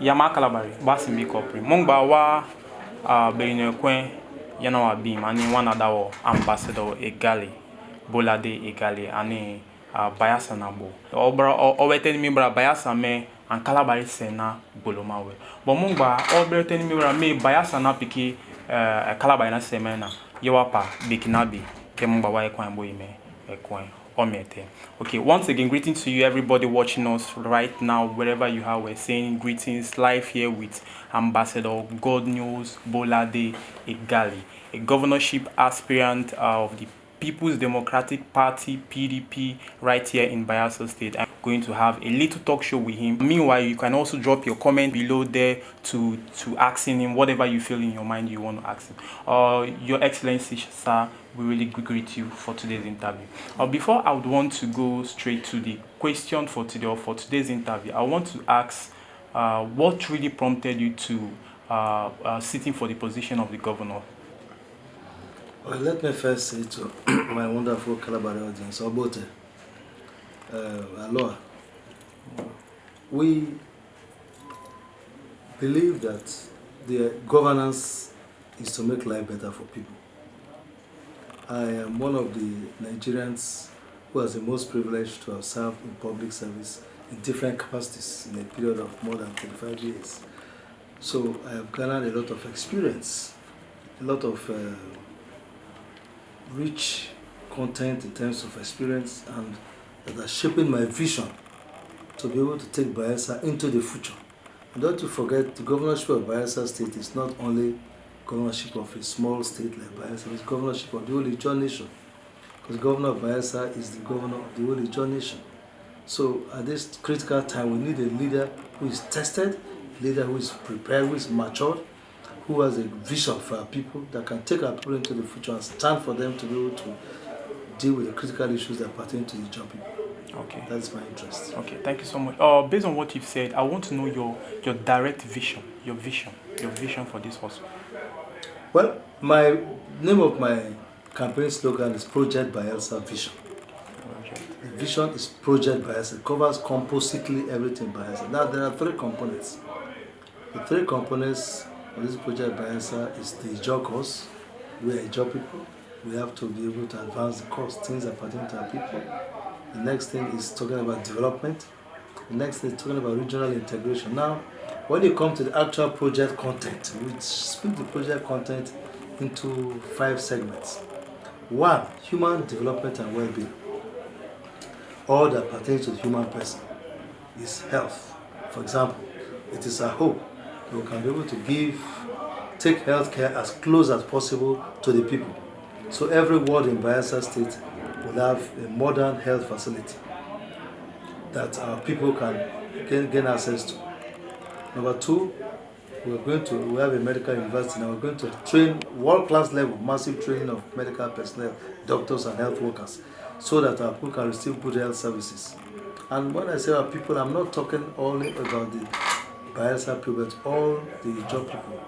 Yama Kalabari, Basimbi Kopri. Mongba wa Beline Kwen Yana wa Bim, and one other Ambassador Igali, Boladei Igali, and Bayelsa Nabo. Obeten mi bra Bayelsa me and Kalabari Sena Bolomawe. But Mongba, obeten mi bra me Bayelsa na piki Kalabari na semena. Yewapa Bikinabi, Kemongba wa Ekwan Boime, Ekwan. Okay, once again, greetings to you, everybody watching us right now, wherever you are. We're saying greetings live here with Ambassador Godknows Boladei Igali, a governorship aspirant of the People's Democratic Party (PDP) right here in Bayelsa State. I'm going to have a little talk show with him. Meanwhile, you can also drop your comment below there to asking him whatever you feel in your mind you want to ask him. Your Excellency, sir, we really greet you for today's interview. Before I would want to go straight to the question for today or for today's interview, I want to ask what really prompted you to sitting for the position of the governor? Well, let me first say to my wonderful Kalabari audience, Obote, Aloha, we believe that the governance is to make life better for people. I am one of the Nigerians who has the most privilege to have served in public service in different capacities in a period of more than 35 years. So I have garnered a lot of experience, a lot of rich content in terms of experience, and that are shaping my vision to be able to take Bayelsa into the future. And don't you forget, the governorship of Bayelsa State is not only governorship of a small state like Bayelsa, it's governorship of the whole Ijaw nation. Because the governor of Bayelsa is the governor of the whole Ijaw nation. So at this critical time, we need a leader who is tested, a leader who is prepared, who is matured, who has a vision for our people, that can take our people into the future and stand for them to be able to deal with the critical issues that pertain to the Ijaw people. Okay. That's my interest. Okay, thank you so much. Based on what you've said, I want to know your direct vision, your vision for this hospital. Well, my name of my campaign slogan is Project Bayelsa Vision. The vision is Project Bayelsa. It covers compositely everything Bayelsa. Now, there are three components. The three components of this Project Bayelsa is the Ijaw cause. We are Ijaw people. We have to be able to advance the cause, things that pertain to our people. The next thing is talking about development. The next thing is talking about regional integration. Now, when you come to the actual project content, we split the project content into 5 segments. 1, human development and well-being. All that pertains to the human person is health. For example, it is our hope that we can be able to take healthcare as close as possible to the people. So every ward in Bayelsa State will have a modern health facility that our people can gain access to. Number 2, we have a medical university now. We're going to train world-class level, massive training of medical personnel, doctors and health workers, so that our people can receive good health services. And when I say our people, I'm not talking only about the Bayelsa people, but all the Ijaw people.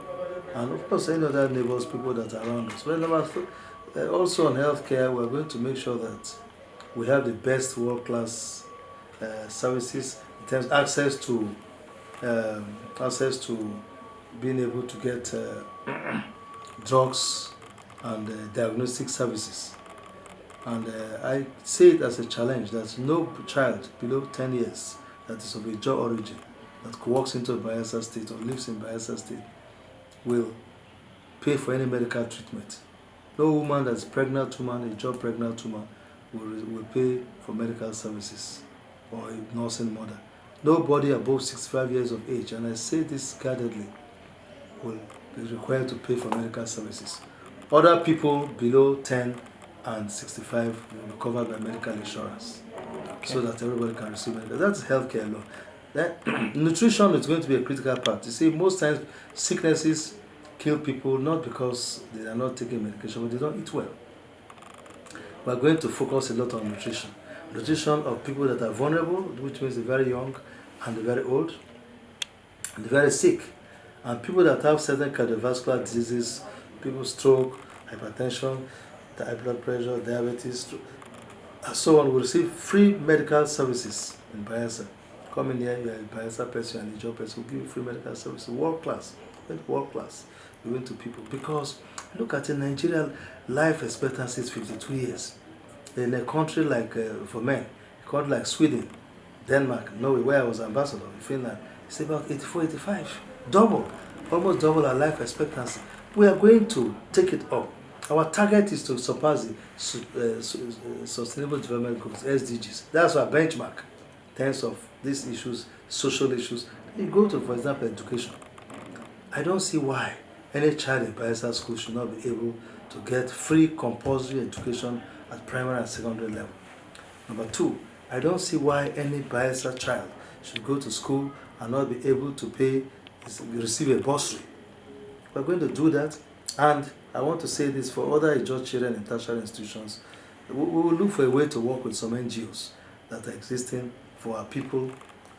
And of course, any other neighbors, people that are around us. Well, also on healthcare, we're going to make sure that we have the best world-class services in terms of access to being able to get drugs and diagnostic services. And I see it as a challenge that no child below 10 years that is of Ijaw origin that walks into Bayelsa State or lives in Bayelsa State will pay for any medical treatment. No woman that's pregnant woman, Ijaw pregnant woman, will pay for medical services, or a nursing mother. Nobody above 65 years of age, and I say this guardedly, will be required to pay for medical services. Other people below 10 and 65 will be covered by medical insurance, so that everybody can receive medical. That's healthcare law. Nutrition is going to be a critical part. You see, most times sicknesses kill people not because they are not taking medication, but they don't eat well. We are going to focus a lot on nutrition. Nutrition of people that are vulnerable, which means they're very young and they're very old and they're very sick. And people that have certain cardiovascular diseases, people stroke, hypertension, high blood pressure, diabetes, and so on, will receive free medical services in Bayelsa. come in here, you are a Bayelsa person and a job person, we'll give you free medical services, world class, world class. We went to people because look at in Nigeria, life expectancy is 52 years. In a country like, for men, a country like Sweden, Denmark, Norway, where I was ambassador in Finland, it's about 84, 85. Double, almost double our life expectancy. We are going to take it up. Our target is to surpass the Sustainable Development Goals, SDGs. That's our benchmark in terms of these issues, social issues. You go to, for example, education. I don't see why any child in Bayelsa school should not be able to get free compulsory education at primary and secondary level. Number two, I don't see why any Bayelsa child should go to school and not be able to receive a bursary. We're going to do that, and I want to say this for other Ijaw children in tertiary institutions. We will look for a way to work with some NGOs that are existing for our people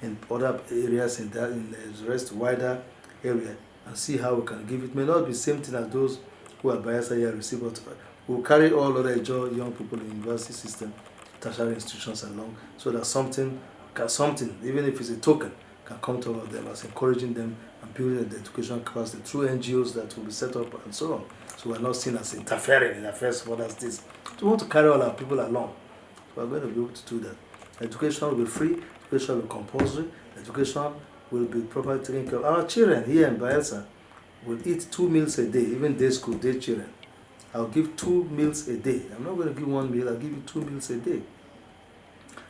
in other areas in the rest wider area and see how we can give it. May not be the same thing as those who are Bayelsa here receive, but we'll carry all other Ijaw young people in the university system, tertiary institutions along, so that something, even if it's a token, can come to all of them as encouraging them and building the education capacity through NGOs that will be set up and so on. So we're not seen as interfering in affairs of others. We want to carry all our people along. So we're going to be able to do that. Education will be free, education will be compulsory, education will be properly taken care of. Our children here in Bayelsa will eat 2 meals a day, even day school, day children. I'll give 2 meals a day. I'm not going to give 1 meal, I'll give you 2 meals a day.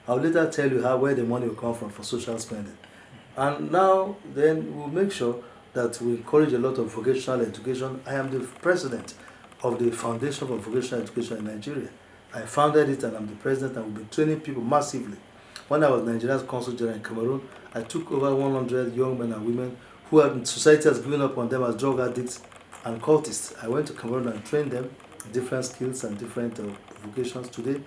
I'll later tell you where the money will come from for social spending. And now, then, we'll make sure that we encourage a lot of vocational education. I am the president of the Foundation for Vocational Education in Nigeria. I founded it and I'm the president, and we've been training people massively. When I was Nigeria's Consul General in Cameroon, I took over 100 young men and women who society has given up on them as drug addicts and cultists. I went to Cameroon and trained them different skills and different vocations. Today,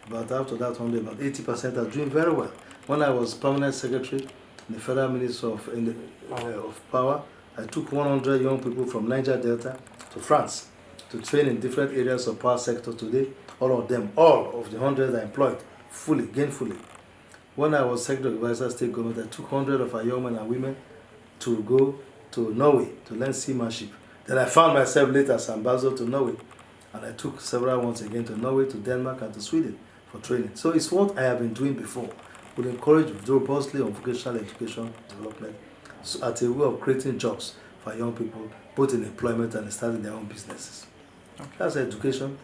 about after that 100, about 80% are doing very well. When I was permanent secretary in the Federal Ministry of Power, I took 100 young people from Niger Delta to France to train in different areas of power sector. Today, all of the 100 are employed gainfully. When I was Secretary of Bayelsa State Government, I took 100 of our young men and women to go to Norway to learn seamanship. Then I found myself later as ambassador to Norway, and I took several ones again to Norway, to Denmark, and to Sweden for training. So it's what I have been doing before. We'll encourage robustly on vocational education development as a way of creating jobs for young people, both in employment and starting their own businesses. Okay. That's education.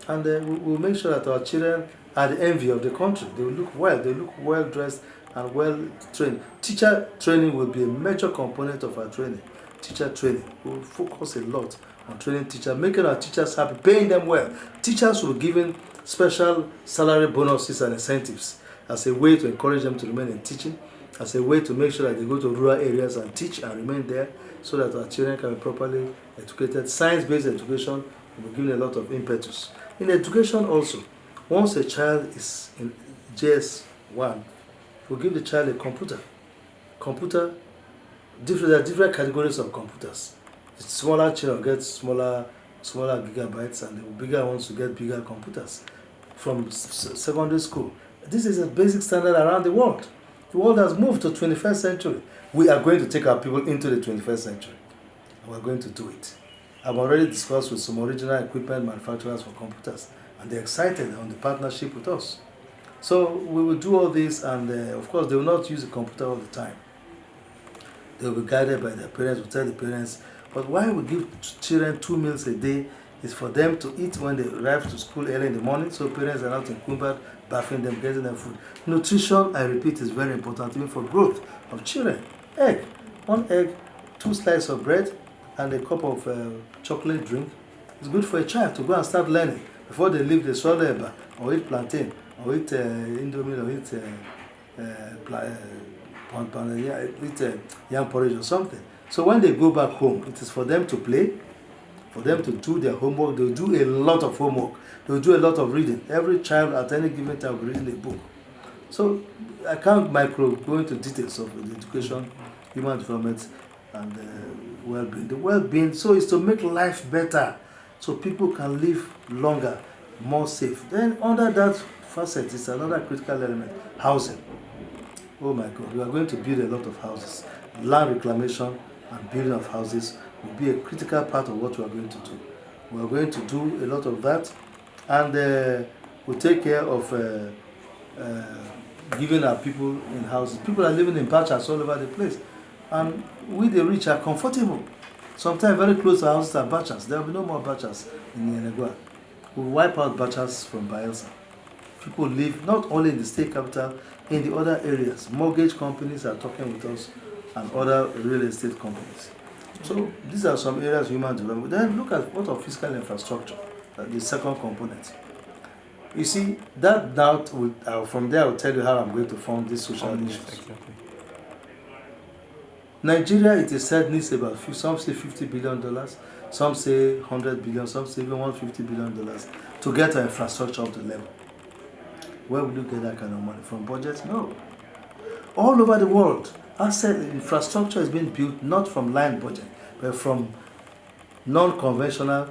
And we'll make sure that our children are the envy of the country. They will look well, they look well dressed and well trained. Teacher training will be a major component of our training. Teacher training. We'll focus a lot on training teachers, making our teachers happy, paying them well. Teachers will be given special salary bonuses and incentives as a way to encourage them to remain in teaching, as a way to make sure that they go to rural areas and teach and remain there so that our children can be properly educated. Science-based education will be given a lot of impetus. In education also, once a child is in JS1, we'll give the child a computer. There are different categories of computers. The smaller children get smaller gigabytes, and the bigger ones will get bigger computers from secondary school. This is a basic standard around the world. The world has moved to 21st century. We are going to take our people into the 21st century, and we're going to do it. I've already discussed with some original equipment manufacturers for computers, and they're excited on the partnership with us. So we will do all this, and of course they will not use the computer all the time. They will be guided by their parents. We'll tell the parents. But why we give children 2 meals a day is for them to eat when they arrive to school early in the morning, so parents are not encumbered, bathing them, getting them food. Nutrition, I repeat, is very important even for growth of children. Egg, 1 egg, 2 slices of bread, and a cup of chocolate drink is good for a child to go and start learning before they leave the swallow eba or eat plantain or eat indomie or eat yam porridge or something. So when they go back home, it is for them to play, for them to do their homework. They'll do a lot of homework. They'll do a lot of reading. Every child at any given time will be reading a book. So I can't go into details of the education, human development, and well-being. The well-being, so is to make life better, so people can live longer, more safe. Then under that facet is another critical element, housing. Oh my God, we are going to build a lot of houses. Land reclamation and building of houses will be a critical part of what we are going to do. We are going to do a lot of that, and we'll take care of giving our people in houses. People are living in patches all over the place, and we the rich are comfortable. Sometimes very close to our houses are batchers. There will be no more batchers in Yenegua. We will wipe out batchers from Bayelsa. People live not only in the state capital, in the other areas. Mortgage companies are talking with us and other real estate companies. So these are some areas of human development. Then look at what of fiscal infrastructure, the second component. You see, that doubt will, from there I will tell you how I'm going to fund these social issues. Exactly. Nigeria, it is said, needs about, some say $50 billion, some say $100 billion, some say even $150 billion to get our infrastructure up to level. Where will you get that kind of money? From budgets? No. All over the world, asset infrastructure is being built not from line budget, but from non-conventional,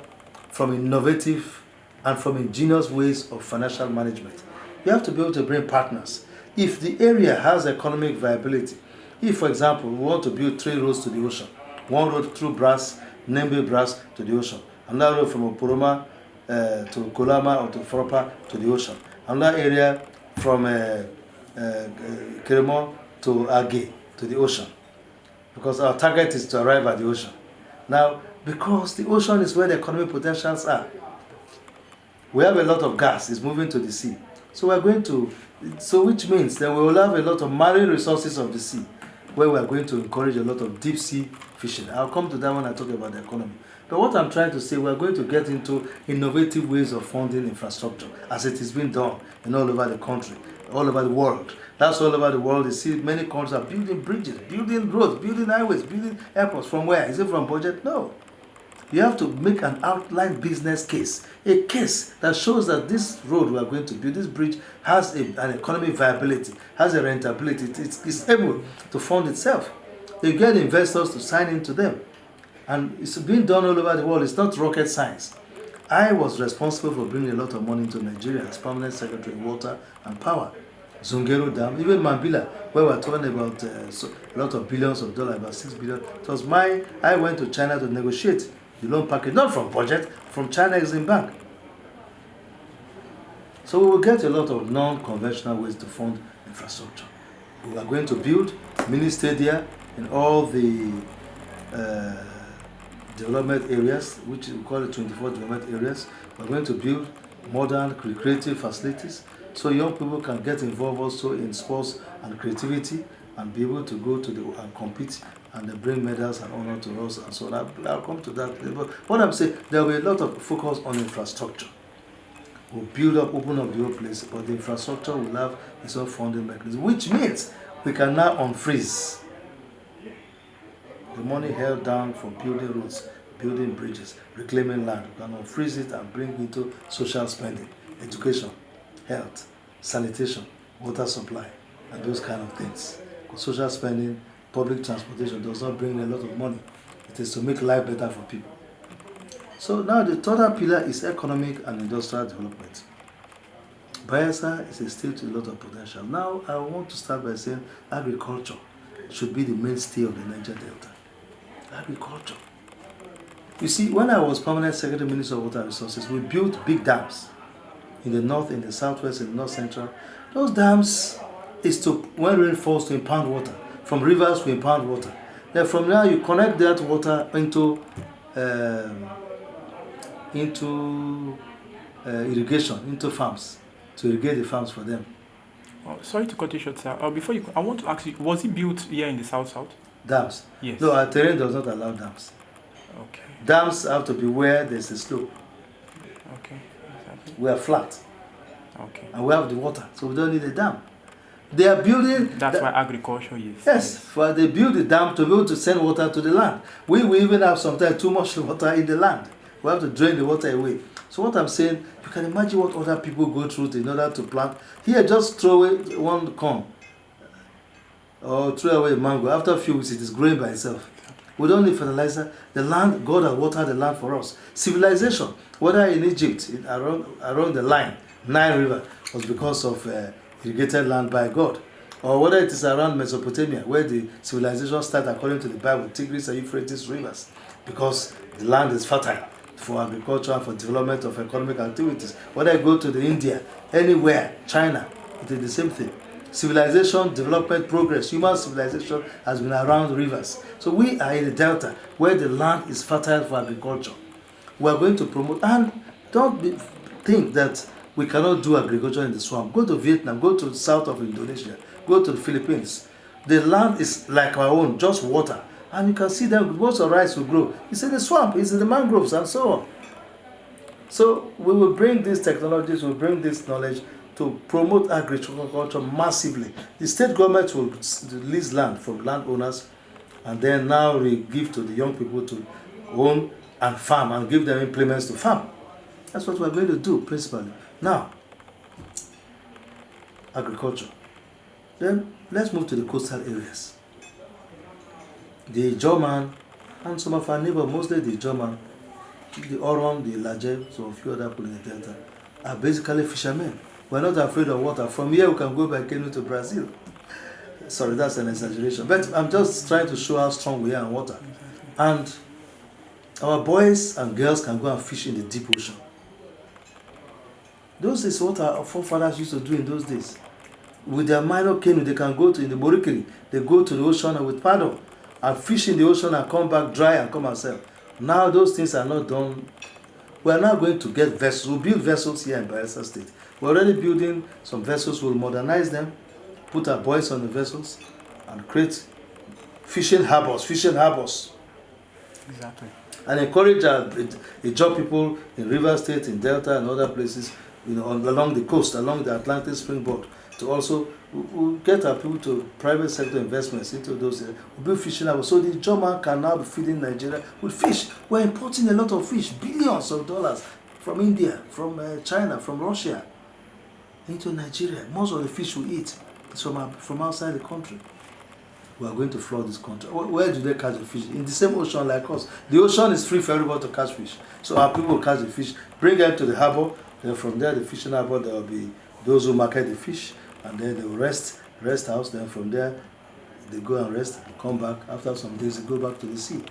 from innovative, and from ingenious ways of financial management. You have to be able to bring partners. If the area has economic viability, if, for example, we want to build 3 roads to the ocean, one road through Brass, Nembe Brass to the ocean, another road from Oporoma to Kolama or to Foropa to the ocean, another area from Keremo to Age to the ocean, because our target is to arrive at the ocean. Now, because the ocean is where the economic potentials are, we have a lot of gas, it's moving to the sea. So we're going to, which means that we will have a lot of marine resources of the sea, where we are going to encourage a lot of deep sea fishing. I'll come to that when I talk about the economy. But what I'm trying to say, we are going to get into innovative ways of funding infrastructure, as it is being done in all over the country, all over the world. That's all over the world. You see many countries are building bridges, building roads, building highways, building airports. From where? Is it from budget? No. You have to make an outline business case, a case that shows that this road we are going to build, this bridge, has an economic viability, has a rentability, it's able to fund itself. You get investors to sign into them. And it's being done all over the world. It's not rocket science. I was responsible for bringing a lot of money into Nigeria as Permanent Secretary of Water and Power. Zungeru Dam, even Mambila, where we're talking about a lot of billions of dollars, about 6 billion. It was I went to China to negotiate the loan package, not from budget, from China Exim Bank. So we will get a lot of non-conventional ways to fund infrastructure. We are going to build mini stadia in all the development areas, which we call it 24 development areas. We're going to build modern recreative facilities so young people can get involved also in sports and creativity and be able to go to and compete and they bring medals and honor to us and so on. I'll come to that. But what I'm saying, there will be a lot of focus on infrastructure. We'll build up, open up the whole place, but the infrastructure will have its own funding mechanism, which means we can now unfreeze the money held down for building roads, building bridges, reclaiming land. We can unfreeze it and bring it into social spending, education, health, sanitation, water supply, and those kind of things. Because social spending, public transportation does not bring a lot of money. It is to make life better for people. So now the third pillar is economic and industrial development. Bayelsa is a state with a lot of potential. Now I want to start by saying agriculture should be the mainstay of the Niger Delta. Agriculture. You see, when I was Permanent Secretary Minister of Water Resources, we built big dams in the north, in the southwest, in the north central. Those dams is to, when rain falls, to impound water. From rivers to impound water. Then from there you connect that water into irrigation, into farms, to irrigate the farms for them. Oh, sorry to cut you short, sir. Before you, I want to ask you, was it built here in the south? Dams? Yes. No, our terrain does not allow dams. Okay. Dams have to be where there's a slope. Okay. Exactly. We are flat. Okay. And we have the water, so we don't need a dam. They are building... That's why agriculture is... Yes, for they build the dam to be able to send water to the land. We even have sometimes too much water in the land. We have to drain the water away. So what I'm saying, you can imagine what other people go through in order to plant. Here, just throw away one corn or throw away a mango. After a few weeks, it is growing by itself. We don't need fertilizer. The land, God has watered the land for us. Civilization, whether in Egypt, around the line, Nile River, was because of irrigated land by God. or whether it is around Mesopotamia, where the civilization started according to the Bible, Tigris and Euphrates rivers, because the land is fertile for agriculture and for development of economic activities. Whether I go to the India, anywhere, China, it is the same thing. Civilization, development, progress, human civilization has been around rivers. So we are in the delta, where the land is fertile for agriculture. We are going to promote, and think that we cannot do agriculture in the swamp. Go to Vietnam, go to the south of Indonesia, go to the Philippines. The land is like our own, just water. And you can see that most of rice will grow. It's in the swamp, it's in the mangroves, and so on. So we will bring these technologies, we'll bring this knowledge to promote agriculture massively. The state government will lease land from landowners and then now we give to the young people to own and farm and give them implements to farm. That's what we're going to do principally. Now, agriculture. Then let's move to the coastal areas. The German and some of our neighbors, mostly the German, the Oron, the Laje, so a few other people in the delta, are basically fishermen. We're not afraid of water. From here, we can go by canoe to Brazil. Sorry, that's an exaggeration. But I'm just trying to show how strong we are in water. And our boys and girls can go and fish in the deep ocean. Those is what our forefathers used to do in those days. With their minor canoe, they can go to in the Borikiri. They go to the ocean and with paddle and fish in the ocean and come back dry and come and sell. Now those things are not done. We are now going to get vessels. We'll build vessels here in Bayelsa State. We're already building some vessels. We'll modernize them, put our boys on the vessels, and create fishing harbors. Exactly. And encourage our job people in River State, in Delta, and other places, along the coast, along the Atlantic Springboard, to also we'll get our people to private sector investments into those areas. We'll build fishing harbors. So the German can now be feeding Nigeria with fish. We're importing a lot of fish, billions of dollars from India, from China, from Russia, into Nigeria. Most of the fish we eat is from outside the country. We are going to flood this country. Where do they catch the fish? In the same ocean like us. The ocean is free for everybody to catch fish. So our people will catch the fish, bring them to the harbor. Then from there, the fishing harbor, there will be those who market the fish, and then they will rest house. Then from there, they go and rest, come back. After some days, they go back to the sea.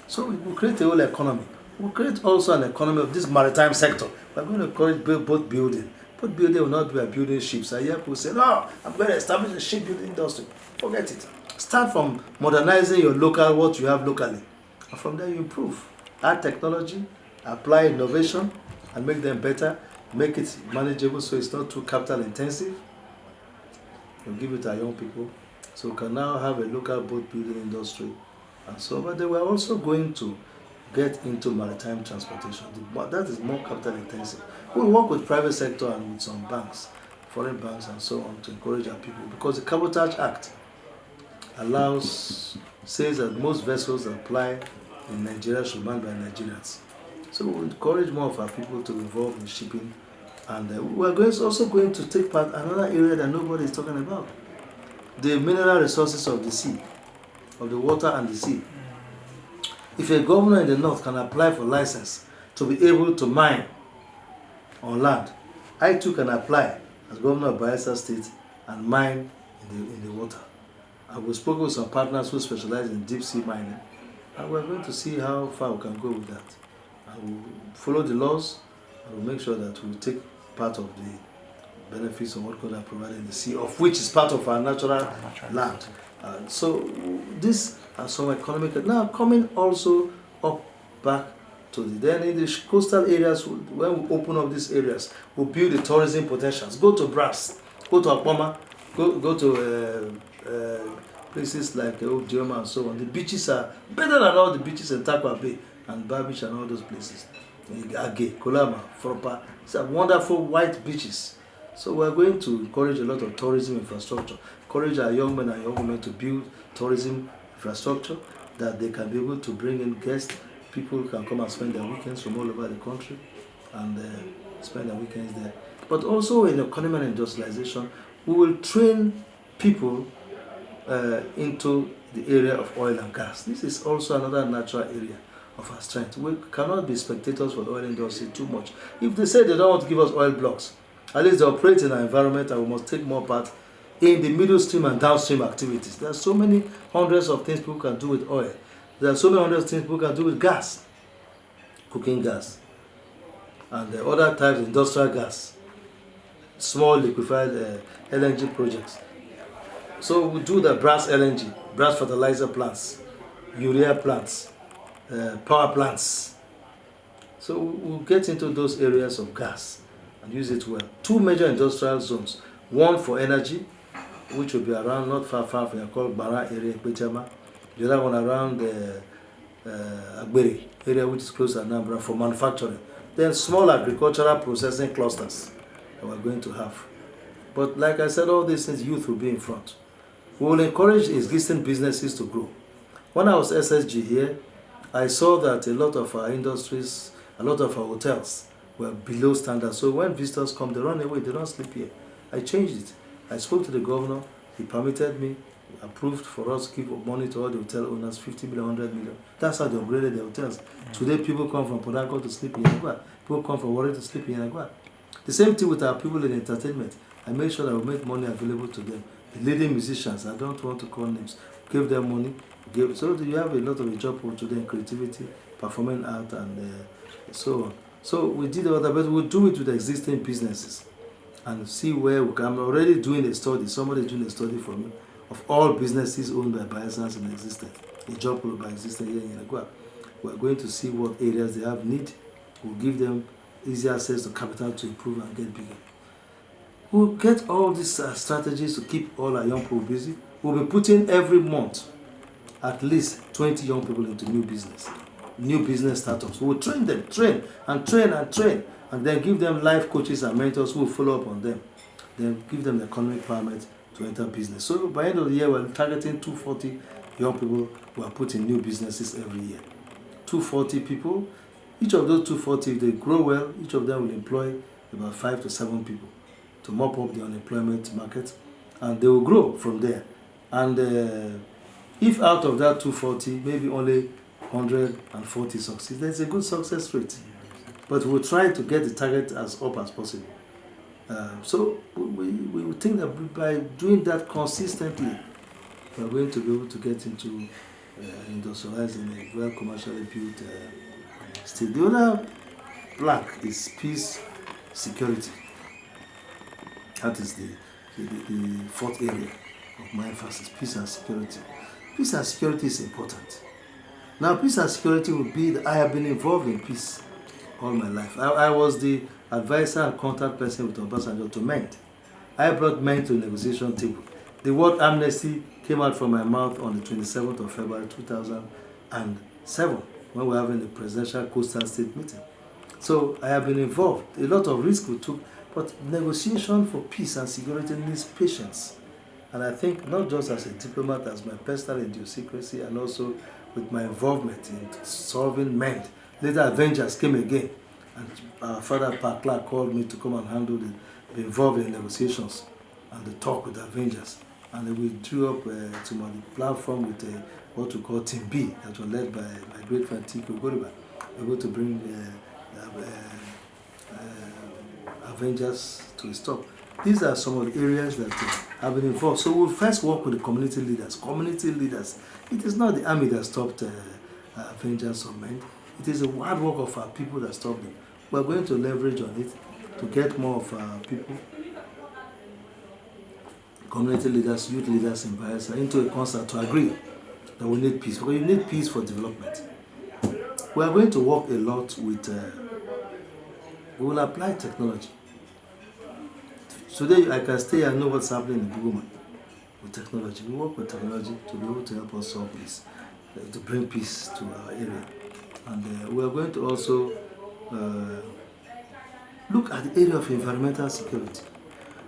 So we will create a whole economy. We'll create also an economy of this maritime sector. We're going to encourage boat building. Boat building will not be about building ships. I hear people say, no, I'm going to establish a shipbuilding industry. Forget it. Start from modernizing your local, what you have locally. And from there you improve. Add technology, apply innovation, and make them better. Make it manageable so it's not too capital intensive. We'll give it to our young people. So we can now have a local boat building industry. And so, but they were also going to get into maritime transportation. That is more capital intensive. We work with private sector and with some banks, foreign banks and so on, to encourage our people. Because the Cabotage Act says that most vessels that apply in Nigeria should be manned by Nigerians. So we encourage more of our people to be involved in shipping, and we are also going to take part in another area that nobody is talking about: the mineral resources of the sea, of the water and the sea. If a governor in the north can apply for license to be able to mine on land, I too can apply as governor of Bayelsa State and mine in the water. And we've spoken with some partners who specialize in deep sea mining, and we're going to see how far we can go with that. And we'll follow the laws, and we'll make sure that we'll take part of the benefits of what God has provided in the sea, of which is part of our natural land. So this are some economic. Now coming also up back to then in the coastal areas, when we open up these areas, we'll build the tourism potentials. Go to Brass, go to Akpoma, go to places like Obioma and so on. The beaches are better than all the beaches in Takwa Bay and Bar Beach and all those places. Age, Kolama, Fropa. These are wonderful white beaches. So we're going to encourage a lot of tourism infrastructure, encourage our young men and young women to build tourism infrastructure that they can be able to bring in guests. People can come and spend their weekends from all over the country and spend their weekends there. But also in economy and industrialization, we will train people into the area of oil and gas. This is also another natural area of our strength. We cannot be spectators for the oil industry too much. If they say they don't want to give us oil blocks, at least they operate in our environment and we must take more part in the middle stream and downstream activities. There are so many hundreds of things people can do with oil. There are so many hundreds of things people can do with gas, cooking gas, and other types of industrial gas, small liquefied LNG projects. So we do the brass LNG, brass fertilizer plants, urea plants, power plants. So we'll get into those areas of gas and use it well. 2 major industrial zones, one for energy, which will be around not far from here, called Bara area in Petama. The other one around the Agberi area, which is close to Anambra, for manufacturing. Then small agricultural processing clusters that we're going to have. But like I said, all these things, youth will be in front. We will encourage existing businesses to grow. When I was SSG here, I saw that a lot of our industries, a lot of our hotels were below standard. So when visitors come, they run away, they don't sleep here. I changed it. I spoke to the governor, he permitted me, approved for us to give money to all the hotel owners, 50 million, 100 million. That's how they upgraded the hotels. Today people come from Port Harcourt to sleep in Yagua. People come from Warri to sleep in Yagua. The same thing with our people in entertainment. I made sure that we make money available to them. The leading musicians, I don't want to call names, gave them money. So you have a lot of a job for today in creativity, performing art, and so on. So we did all that, but we'll do it with existing businesses and see where we can. I'm already doing a study, somebody doing a study for me, of all businesses owned by Bayelsans in existence, a job by existence here in Yagua. We're going to see what areas they have need. We'll give them easy access to capital to improve and get bigger. We'll get all these strategies to keep all our young people busy. We'll be putting every month at least 20 young people into new business startups. We'll train them, train, and then give them life coaches and mentors who will follow up on them. Then give them the economic empowerment to enter business. So by the end of the year, we're targeting 240 young people who are put in new businesses every year. 240 people. Each of those 240, if they grow well, each of them will employ about 5 to 7 people to mop up the unemployment market, and they will grow from there. And if out of that 240, maybe only 140 succeed, there's a good success rate. But we'll try to get the target as up as possible. So we think that by doing that consistently, we're going to be able to get into industrializing a well commercially built state. The other plank is peace, security. That is the fourth area of my emphasis, peace and security. Peace and security is important. Now, peace and security would be that I have been involved in peace all my life. I was the advisor and contact person with Obasanjo to MEND. I brought MEND to a negotiation table. The word amnesty came out from my mouth on the 27th of February 2007 when we were having the presidential coastal state meeting. So I have been involved. A lot of risk we took, but negotiation for peace and security needs patience. And I think not just as a diplomat, as my personal idiosyncrasy, and also with my involvement in solving MEND. Later, Avengers came again, and our father, Pat Clark, called me to come and handle be involved in negotiations and the talk with the Avengers. And we drew up to my platform with what we call Team B, that was led by my great friend Tiko Goriba, able to bring Avengers to a stop. These are some of the areas that have been involved. So we'll first work with the community leaders. Community leaders. It is not the army that stopped Avengers or MEND. It is the hard work of our people that stopped them. We're going to leverage on it to get more of our people, community leaders, youth leaders in Bayelsa, into a concert to agree that we need peace. Because you need peace for development. We are going to work a lot with, we will apply technology. Today I can stay and know what's happening in Buguma with technology. We work with technology to be able to help us solve peace, to bring peace to our area. And we are going to also look at the area of environmental security.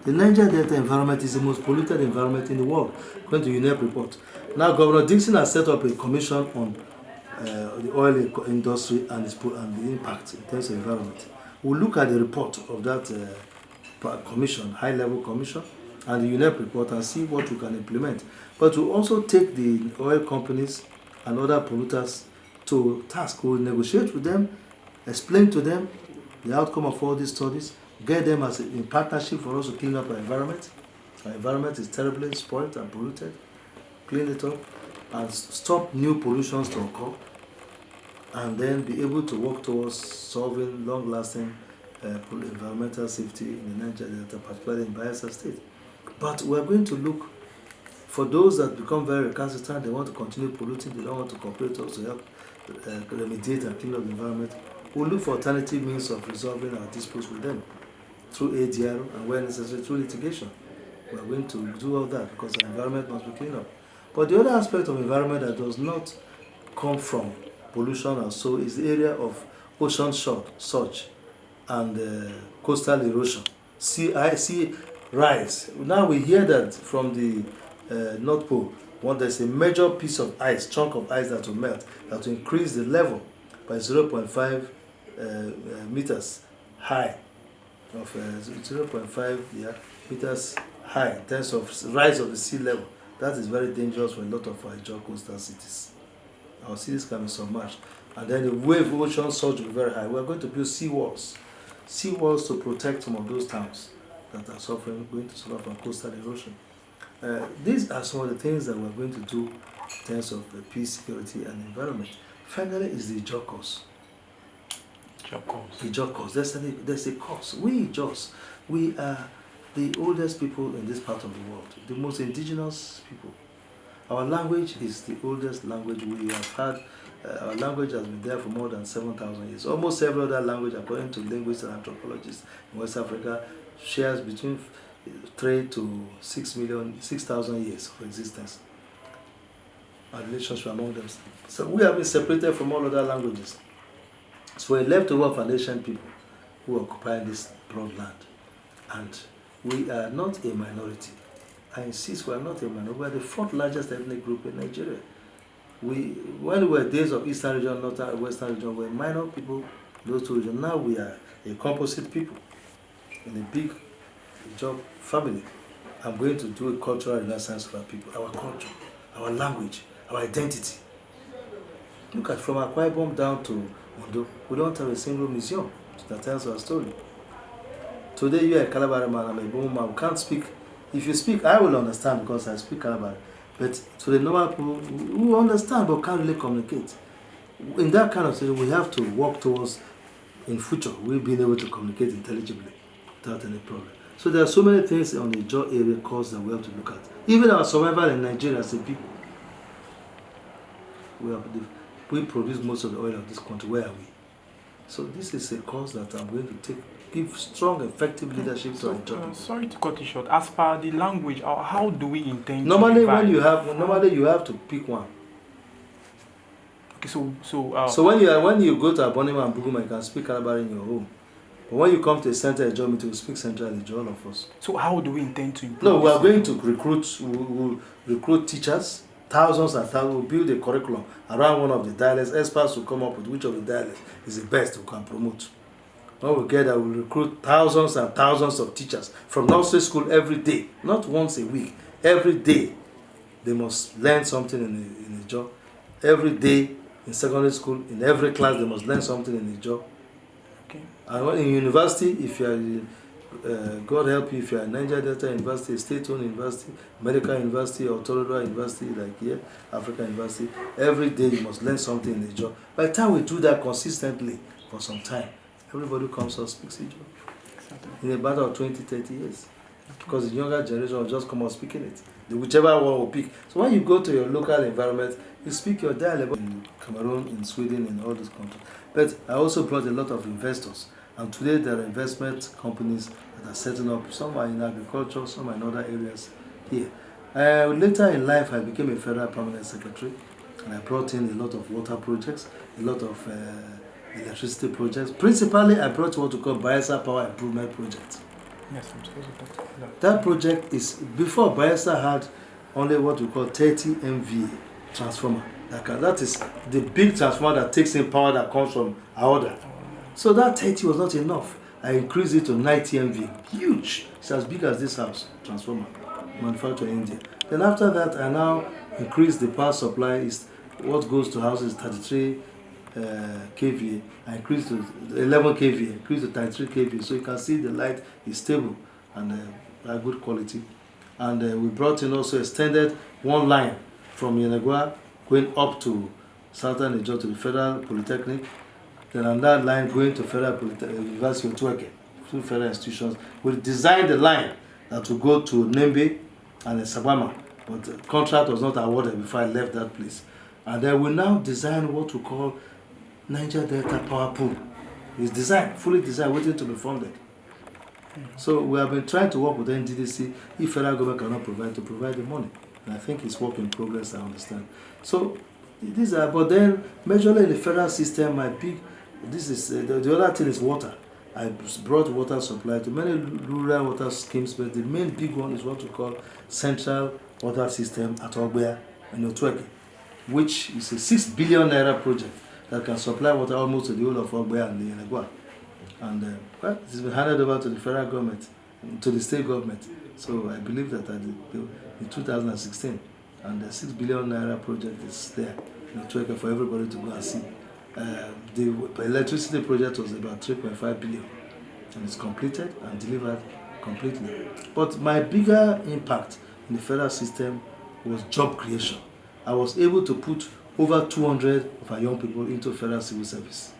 The Niger Delta environment is the most polluted environment in the world, according to UNEP report. Now, Governor Dixon has set up a commission on the oil industry and the impact in terms of environment. We'll look at the report of that commission, high-level commission, and the UNEP report and see what we can implement. But we'll also take the oil companies and other polluters to task. We'll negotiate with them, explain to them the outcome of all these studies, get them as in partnership for us to clean up our environment, Our environment is terribly spoiled and polluted. Clean it up and stop new pollutions to occur, and then be able to work towards solving long-lasting environmental safety in the Niger Delta, particularly in Bayelsa State. But we are going to look for those that become very recalcitrant. They want to continue polluting. They don't want to cooperate also to help remediate and clean up the environment. We'll look for alternative means of resolving our disputes with them through ADR and where necessary through litigation. We are going to do all that because the environment must be cleaned up. But the other aspect of environment that does not come from pollution and so is the area of ocean surge and coastal erosion. Sea rise. Now we hear that from the North Pole, when there's a major piece of ice, chunk of ice that will melt, that will increase the level by 0.5 meters high, of 0.5 meters high in terms of rise of the sea level. That is very dangerous for a lot of our coastal cities. Our cities can be submerged. And then the wave ocean surge will be very high. We are going to build seawalls to protect some of those towns that are going to suffer from coastal erosion. These are some of the things that we are going to do in terms of peace, security, and environment. Finally, is the Jokos. The Jokos. There's a cause. We are the oldest people in this part of the world, the most indigenous people. Our language is the oldest language we have had. Our language has been there for more than 7,000 years. Almost every other language, according to linguists and anthropologists in West Africa, shares between 3 to 6,000 years of existence and relationship among them. So we have been separated from all other languages. So we're left over foundation people who occupy this broad land. And we are not a minority. I insist we are not a minority. We are the fourth largest ethnic group in Nigeria. When we were days of Eastern region, Northern and Western region, we were minor people, those two regions. Now we are a composite people in a big job family. I'm going to do a cultural renaissance for our people, our culture, our language, our identity. Look at from Akwa Ibom down to Ondo, we don't have a single museum that tells our story. Today you are a Kalabari man, I'm a Igbo man, we can't speak. If you speak, I will understand because I speak Kalabari. But to the normal people, who understand but can't really communicate. In that kind of situation, we have to work towards, in future, we'll be able to communicate intelligibly without any problem. So there are so many things on the jaw area cause that we have to look at. Even our survival in Nigeria as a people. We produce most of the oil of this country. Where are we? So this is a cause that I'm going to give strong, effective leadership to our job. Sorry to cut you short. As per the language, how do we intend normally to divide? Normally you have to pick one. Okay, so when you go to Abonima and Buguma, you can speak Kalabari in your home. But when you come to a center, a job meeting, we speak centrally to all of us. So how do we intend to improve? No, we are going to we'll recruit teachers, thousands and thousands. We'll build a curriculum around one of the dialects. Experts will come up with which of the dialects is the best we can promote. When we get that, we'll recruit thousands and thousands of teachers from nursery school every day, not once a week. Every day, they must learn something in the job. Every day in secondary school, in every class, they must learn something in the job. Okay. And when in university, if you are, God help you, if you are Niger Delta University, state-owned university, medical university, or autonomous university like here, African University, every day you must learn something in the job. By the time we do that consistently for some time, everybody who comes out speaks Ijaw. Exactly. In a matter of 20, 30 years. Because the younger generation will just come out speaking it. Whichever one will pick. So when you go to your local environment, you speak your dialect in Cameroon, in Sweden, in all these countries. But I also brought a lot of investors. And today there are investment companies that are setting up. Some are in agriculture, some are in other areas here. Later in life, I became a federal permanent secretary. And I brought in a lot of water projects, a lot of electricity projects. Principally, I brought what we call Bayelsa Power Improvement Project. Yes, I'm supposed to talk about that. That project is, before Bayelsa had only what we call 30 MVA transformer. That is the big transformer that takes in power that comes from Aoda. So that 30 was not enough. I increased it to 90 MVA. Huge. It's as big as this house, transformer, manufactured in India. Then after that, I now increased the power supply. Is what goes to houses 33 kVA. I increased to 11 kVA, increased to 33 kVA. So you can see the light is stable and good quality. And we brought in also extended one line from Yenagua going up to Southern Niger to the Federal Polytechnic. Then another line going to Federal University of Tueke, two federal institutions. We designed the line that will go to Nembe and Sabama, but the contract was not awarded before I left that place. And then we now design what we call Niger Delta Power Pool. It's designed, fully designed, waiting to be funded. So we have been trying to work with the NDDC if federal government cannot provide the money. And I think it's work in progress, I understand. So these are, but then majorly in the federal system, the other thing is water. I brought water supply to many rural water schemes, but the main big one is what we call Central Water System at Ogbea in Otweke, which is a 6 billion naira project that can supply water almost to the whole of Ogbea and the Yenagua. And well, it's been handed over to the federal government, to the state government. So I believe that in 2016, and the 6 billion naira project is there in Otweke for everybody to go and see. The electricity project was about 3.5 billion, and it's completed and delivered completely. But my bigger impact in the federal system was job creation. I was able to put over 200 of our young people into federal civil service.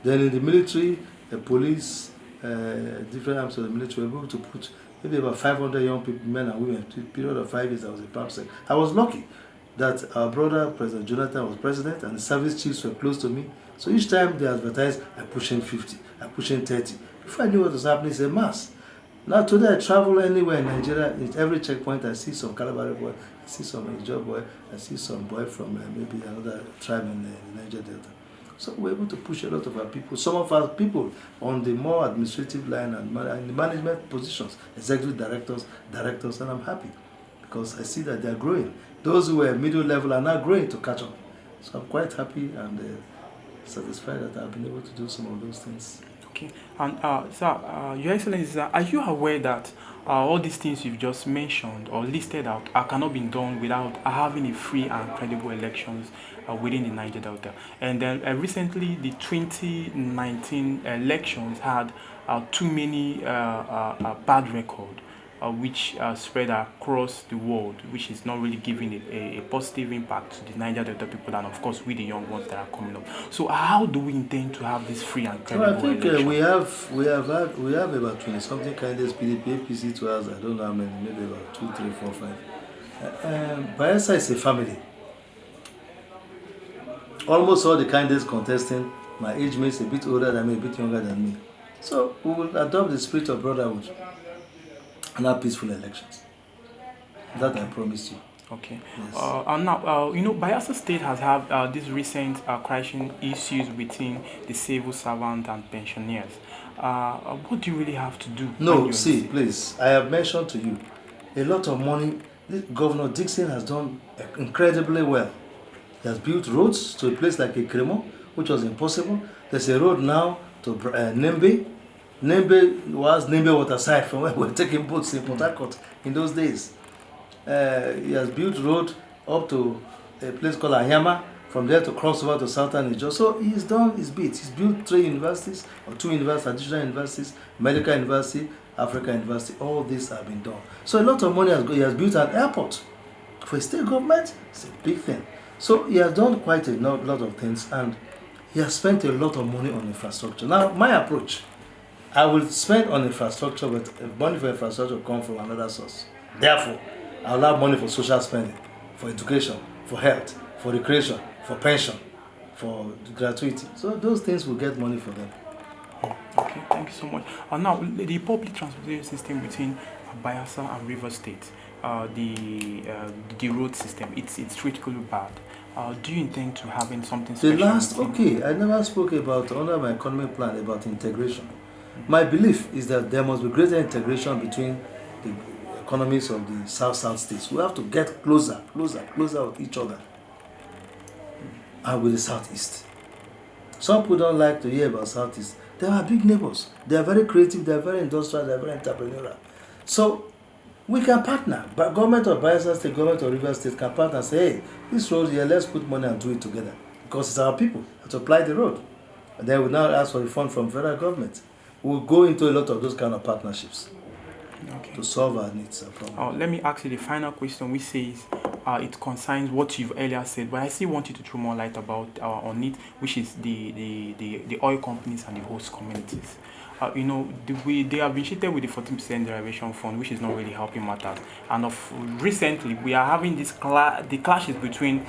Then in the military, the police, different arms of the military, were able to put maybe about 500 young people, men and women. In a period of 5 years, I was a PAMSEC. I was lucky that our brother, President Jonathan, was president, and the service chiefs were close to me. So each time they advertised, I push in 50, I push in 30. Before I knew what was happening, it's a mass. Now today I travel anywhere in Nigeria, at every checkpoint I see some Kalabari boy, I see some Ijo boy, I see some boy from maybe another tribe in the Niger Delta. So we're able to push a lot of our people, some of our people on the more administrative line and in the management positions, executive directors, and I'm happy because I see that they're growing. Those who were middle level are now growing to catch up. So I'm quite happy and satisfied that I've been able to do some of those things. Okay, and sir, Your Excellency, are you aware that all these things you've just mentioned or listed out cannot be done without having a free and credible elections within the Niger Delta? And then recently, the 2019 elections had too many bad record, which spread across the world, which is not really giving a positive impact to the Niger Delta people and of course with the young ones that are coming up. So how do we intend to have this free and credible I think we have about 20 something candidates, PDP, APC to us, I don't know how many, maybe about 2, 3, 4, 5. Bayelsa is a family. Almost all the candidates contesting, my age mates a bit older than me, a bit younger than me. So we will adopt the spirit of brotherhood and have peaceful elections. That I promise you. Okay. Yes. Now, Bayelsa State has had these recent crashing issues between the civil servant and pensioners. What do you really have to do? No, see, please, I have mentioned to you, a lot of money. Governor Dixon has done incredibly well. He has built roads to a place like Ekremo, which was impossible. There's a road now to Nembe. Nembe was Nembe Waterside from where we were taking boats in Port Harcourt in those days. He has built road up to a place called Ayama, from there to cross over to Southern Niger. So he's done his bit. He's built 3 universities, or 2 universities, additional universities, Medical University, Africa University. All these have been done. So a lot of money has gone. He has built an airport. For a state government, it's a big thing. So he has done quite a lot of things, and he has spent a lot of money on infrastructure. Now, my approach, I will spend on infrastructure, but money for infrastructure will come from another source. Therefore, I will have money for social spending, for education, for health, for recreation, for pension, for gratuity. So those things will get money for them. Okay, thank you so much. Now, the public transportation system between Bayelsa and River State, the road system, it's critically bad. Do you intend to having something special? I never spoke about, under my economic plan, about integration. My belief is that there must be greater integration between the economies of the South states. We have to get closer with each other and with the Southeast. Some people don't like to hear about Southeast. They are big neighbors. They are very creative, they are very industrial, they are very entrepreneurial. So we can partner. But government of Bayelsa State, government of River State can partner and say, hey, this road here, let's put money and do it together. Because it's our people that apply the road. And then we now ask for a fund from federal government. We'll go into a lot of those kind of partnerships. to solve our needs and problems. Let me ask you the final question, which says it concerns what you've earlier said, but I still want you to throw more light about on it, which is the oil companies and the host communities. You know, they have been cheated with the 14% derivation fund, which is not really helping matters. And recently, we are having the clashes between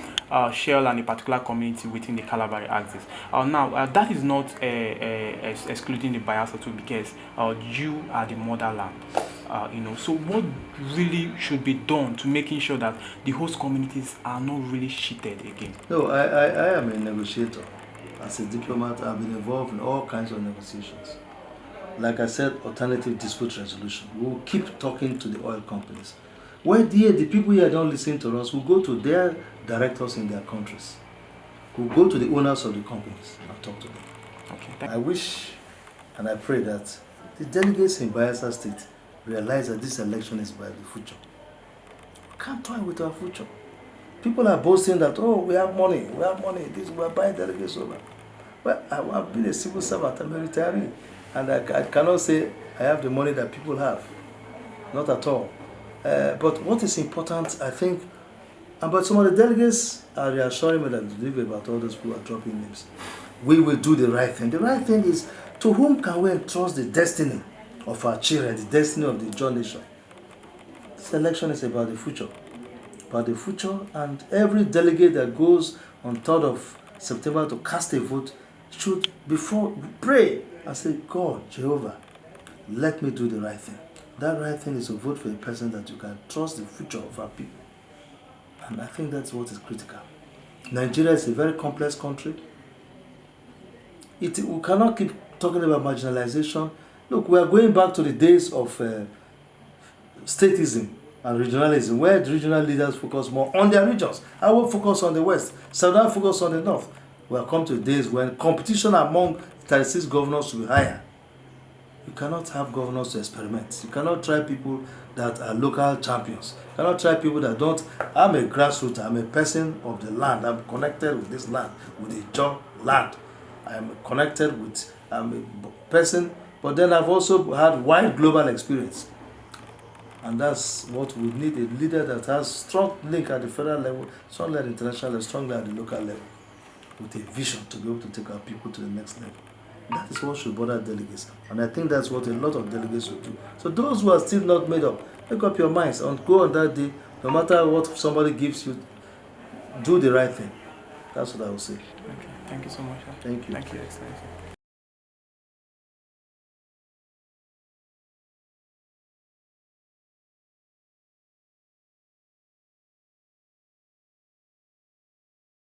Shell and a particular community within the Kalabari axis. Now, that is not excluding the Bayelsa too, because you are the motherland. You know, so what really should be done to making sure that the host communities are not really cheated again? No, I am a negotiator. As a diplomat, I've been involved in all kinds of negotiations. Like I said, alternative dispute resolution. We'll keep talking to the oil companies. Where the people here don't listen to us, we'll go to their directors in their countries. We'll go to the owners of the companies and talk to them. Okay. I wish and I pray that the delegates in Bayelsa State realize that this election is about the future. We can't toy with our future. People are boasting that, oh, we have money, we are buying delegates over. Well, I've been a civil servant, I'm a retiree. And I cannot say I have the money that people have. Not at all. But what is important, I think, but some of the delegates are reassuring me that they believe about all those people are dropping names. We will do the right thing. The right thing is, to whom can we entrust the destiny of our children, the destiny of the John nation? This election is about the future. About the future, and every delegate that goes on 3rd of September to cast a vote should pray and say, God, Jehovah, let me do the right thing. That right thing is to vote for a person that you can trust the future of our people. And I think that's what is critical. Nigeria is a very complex country. We cannot keep talking about marginalization. Look, we are going back to the days of statism and regionalism, where the regional leaders focus more on their regions. I will focus on the West. Southern focus on the North. We have come to days when competition among 36 governors will be higher. You cannot have governors to experiment. You cannot try people that are local champions. You cannot try people that don't. I'm a grassroots. I'm a person of the land. I'm connected with this land, with the job land. I'm connected with. I'm a person, but then I've also had wide global experience. And that's what we need, a leader that has strong link at the federal level, strong link at the international level, strong link at the local level, with a vision to be able to take our people to the next level. That is what should bother delegates. And I think that's what a lot of delegates should do. So those who are still not made up, make up your minds and go on that day, no matter what somebody gives you, do the right thing. That's what I will say. Okay. Thank you so much. Thank you. Thank you, Excellency.